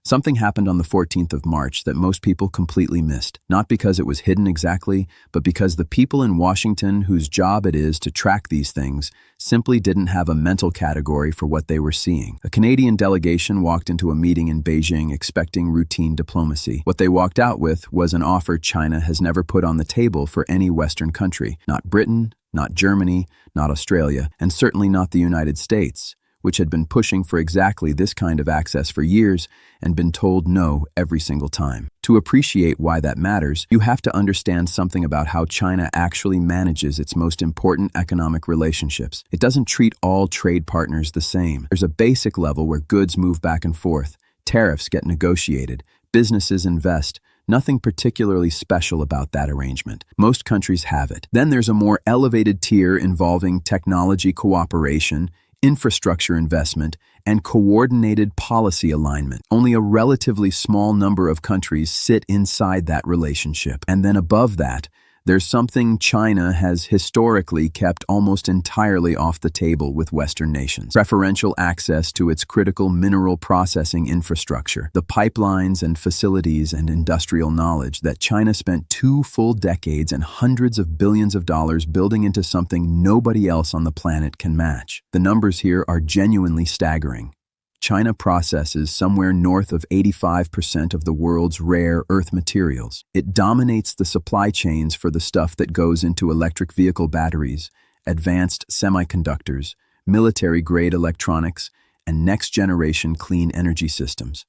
Something happened on the 14th of March that most people completely missed, not because it was hidden exactly, but because the people in Washington whose job it is to track these things simply didn't have a mental category for what they were seeing. A Canadian delegation walked into a meeting in Beijing expecting routine diplomacy. What they walked out with was an offer China has never put on the table for any Western country, not Britain, not Germany, not Australia, and certainly not the United States, which had been pushing for exactly this kind of access for years and been told no every single time. To appreciate why that matters, you have to understand something about how China actually manages its most important economic relationships. It doesn't treat all trade partners the same. There's a basic level where goods move back and forth, tariffs get negotiated, businesses invest. Nothing particularly special about that arrangement. Most countries have it. Then there's a more elevated tier involving technology cooperation, infrastructure investment, and coordinated policy alignment. Only a relatively small number of countries sit inside that relationship. And then above that, there's something China has historically kept almost entirely off the table with Western nations: preferential access to its critical mineral processing infrastructure, the pipelines and facilities and industrial knowledge that China spent 2 full decades and hundreds of billions of dollars building into something nobody else on the planet can match. The numbers here are genuinely staggering. China processes somewhere north of 85% of the world's rare earth materials. It dominates the supply chains for the stuff that goes into electric vehicle batteries, advanced semiconductors, military-grade electronics, and next-generation clean energy systems.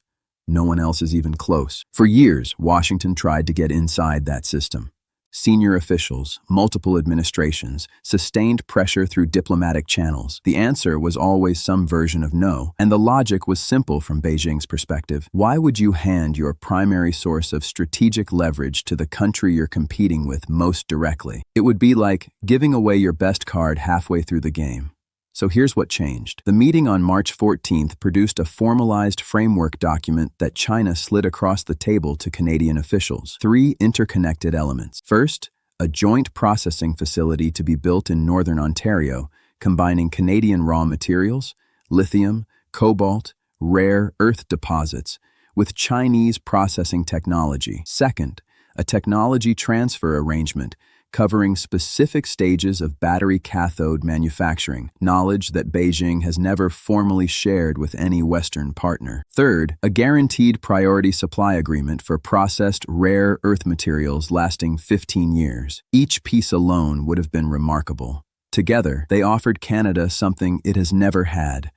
No one else is even close. For years, Washington tried to get inside that system. Senior officials, multiple administrations, sustained pressure through diplomatic channels. The answer was always some version of no, and the logic was simple from Beijing's perspective. Why would you hand your primary source of strategic leverage to the country you're competing with most directly? It would be like giving away your best card halfway through the game. So here's what changed. The meeting on March 14th produced a formalized framework document that China slid across the table to Canadian officials. 3 interconnected elements. First, a joint processing facility to be built in northern Ontario, combining Canadian raw materials, lithium, cobalt, rare earth deposits, with Chinese processing technology. Second, a technology transfer arrangement covering specific stages of battery cathode manufacturing, knowledge that Beijing has never formally shared with any Western partner. Third, a guaranteed priority supply agreement for processed rare earth materials lasting 15 years. Each piece alone would have been remarkable. Together, they offered Canada something it has never had: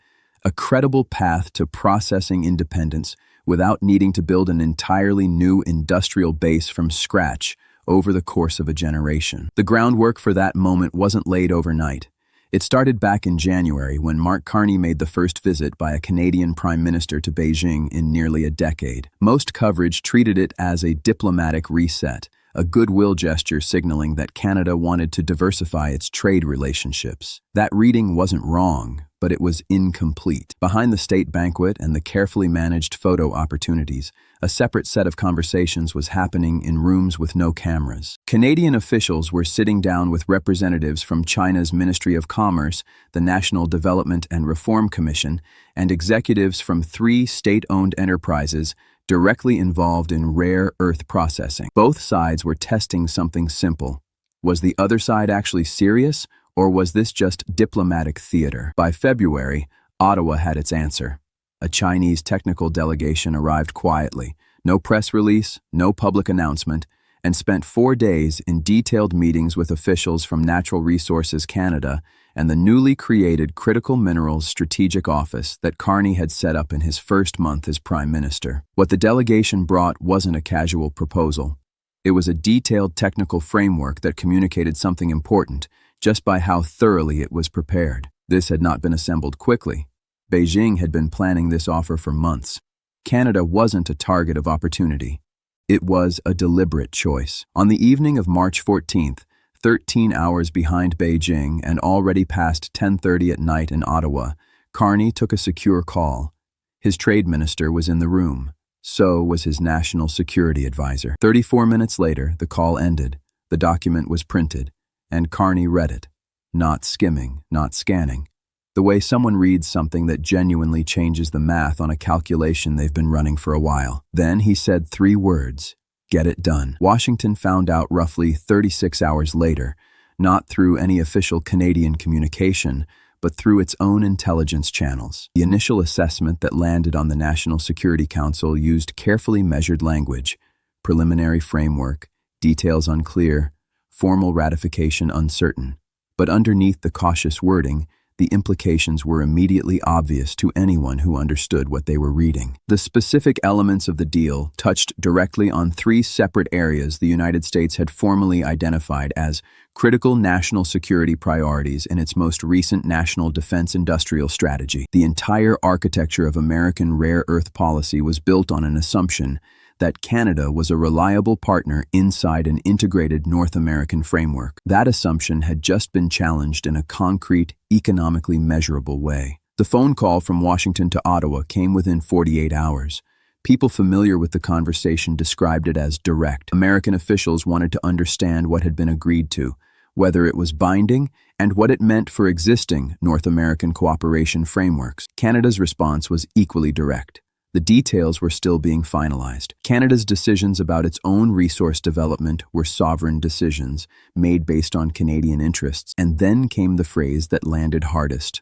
a credible path to processing independence without needing to build an entirely new industrial base from scratch over the course of a generation. The groundwork for that moment wasn't laid overnight. It started back in January when Mark Carney made the first visit by a Canadian Prime Minister to Beijing in nearly a decade. Most coverage treated it as a diplomatic reset, a goodwill gesture signaling that Canada wanted to diversify its trade relationships. That reading wasn't wrong, but it was incomplete. Behind the state banquet and the carefully managed photo opportunities, a separate set of conversations was happening in rooms with no cameras. Canadian officials were sitting down with representatives from China's Ministry of Commerce, the National Development and Reform Commission, and executives from 3 state-owned enterprises directly involved in rare earth processing. Both sides were testing something simple. Was the other side actually serious, or was this just diplomatic theater? By February, Ottawa had its answer. A Chinese technical delegation arrived quietly, no press release, no public announcement, and spent 4 days in detailed meetings with officials from Natural Resources Canada and the newly created Critical Minerals Strategic Office that Carney had set up in his first month as Prime Minister. What the delegation brought wasn't a casual proposal. It was a detailed technical framework that communicated something important just by how thoroughly it was prepared. This had not been assembled quickly. Beijing had been planning this offer for months. Canada wasn't a target of opportunity. It was a deliberate choice. On the evening of March 14th, 13 hours behind Beijing and already past 10:30 at night in Ottawa, Carney took a secure call. His trade minister was in the room. So was his national security advisor. 34 minutes later, the call ended. The document was printed, and Carney read it. Not skimming, not scanning. The way someone reads something that genuinely changes the math on a calculation they've been running for a while. Then he said 3 words: get it done. Washington found out roughly 36 hours later, not through any official Canadian communication, but through its own intelligence channels. The initial assessment that landed on the National Security Council used carefully measured language: preliminary framework, details unclear, formal ratification uncertain. But underneath the cautious wording, the implications were immediately obvious to anyone who understood what they were reading. The specific elements of the deal touched directly on 3 separate areas the United States had formally identified as critical national security priorities in its most recent National Defense Industrial Strategy. The entire architecture of American rare earth policy was built on an assumption that Canada was a reliable partner inside an integrated North American framework. That assumption had just been challenged in a concrete, economically measurable way. The phone call from Washington to Ottawa came within 48 hours. People familiar with the conversation described it as direct. American officials wanted to understand what had been agreed to, whether it was binding, and what it meant for existing North American cooperation frameworks. Canada's response was equally direct. The details were still being finalized. Canada's decisions about its own resource development were sovereign decisions made based on Canadian interests. And then came the phrase that landed hardest.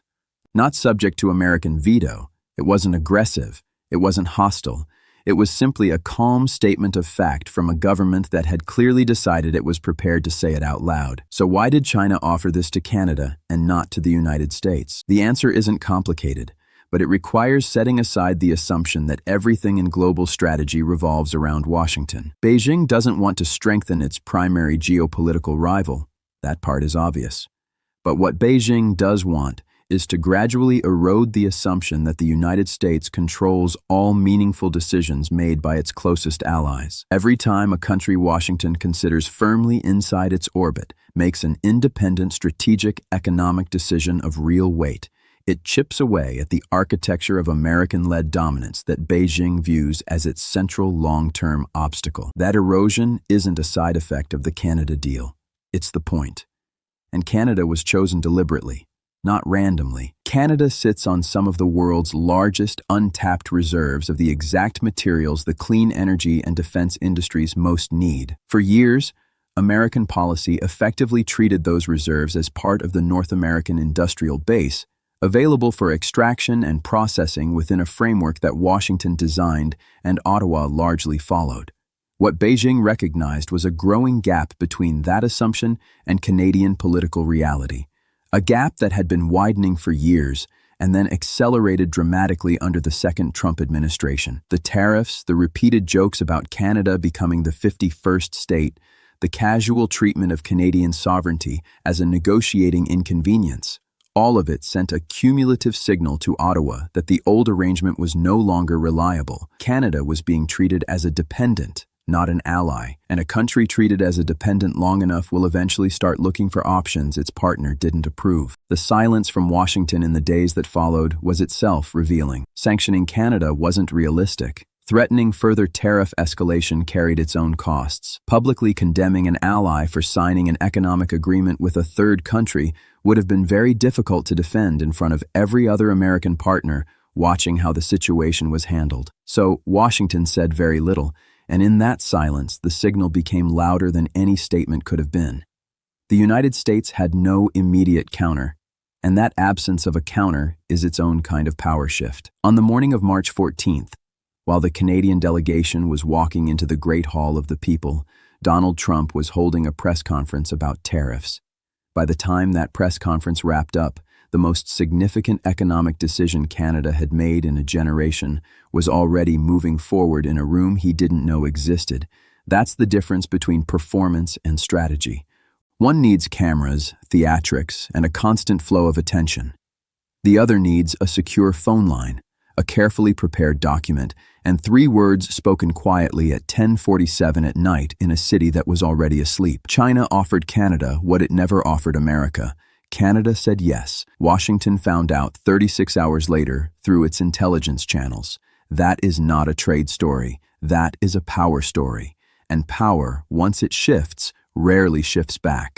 Not subject to American veto. It wasn't aggressive. It wasn't hostile. It was simply a calm statement of fact from a government that had clearly decided it was prepared to say it out loud. So why did China offer this to Canada and not to the United States? The answer isn't complicated, but it requires setting aside the assumption that everything in global strategy revolves around Washington. Beijing doesn't want to strengthen its primary geopolitical rival. That part is obvious. But what Beijing does want is to gradually erode the assumption that the United States controls all meaningful decisions made by its closest allies. Every time a country Washington considers firmly inside its orbit makes an independent strategic economic decision of real weight, it chips away at the architecture of American-led dominance that Beijing views as its central long-term obstacle. That erosion isn't a side effect of the Canada deal. It's the point. And Canada was chosen deliberately, not randomly. Canada sits on some of the world's largest untapped reserves of the exact materials the clean energy and defense industries most need. For years, American policy effectively treated those reserves as part of the North American industrial base, available for extraction and processing within a framework that Washington designed and Ottawa largely followed. What Beijing recognized was a growing gap between that assumption and Canadian political reality, a gap that had been widening for years and then accelerated dramatically under the second Trump administration. The tariffs, the repeated jokes about Canada becoming the 51st state, the casual treatment of Canadian sovereignty as a negotiating inconvenience, all of it sent a cumulative signal to Ottawa that the old arrangement was no longer reliable. Canada was being treated as a dependent, not an ally, and a country treated as a dependent long enough will eventually start looking for options its partner didn't approve. The silence from Washington in the days that followed was itself revealing. Sanctioning Canada wasn't realistic. Threatening further tariff escalation carried its own costs. Publicly condemning an ally for signing an economic agreement with a third country would have been very difficult to defend in front of every other American partner watching how the situation was handled. So Washington said very little, and in that silence, the signal became louder than any statement could have been. The United States had no immediate counter, and that absence of a counter is its own kind of power shift. On the morning of March 14th, while the Canadian delegation was walking into the Great Hall of the People, Donald Trump was holding a press conference about tariffs. By the time that press conference wrapped up, the most significant economic decision Canada had made in a generation was already moving forward in a room he didn't know existed. That's the difference between performance and strategy. One needs cameras, theatrics, and a constant flow of attention. The other needs a secure phone line, a carefully prepared document, and 3 words spoken quietly at 10:47 at night in a city that was already asleep. China offered Canada what it never offered America. Canada said yes. Washington found out 36 hours later through its intelligence channels. That is not a trade story. That is a power story. And power, once it shifts, rarely shifts back.